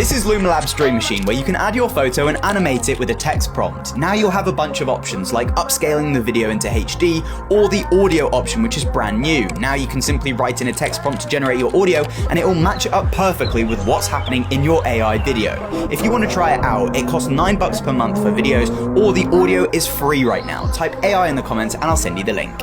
This is Luma Labs Dream Machine, where you can add your photo and animate it with a text prompt. Now you'll have a bunch of options, like upscaling the video into HD, or the audio option, which is brand new. Now you can simply write in a text prompt to generate your audio, and it will match it up perfectly with what's happening in your AI video. If you want to try it out, it costs $9 per month for videos, or the audio is free right now. Type AI in the comments and I'll send you the link.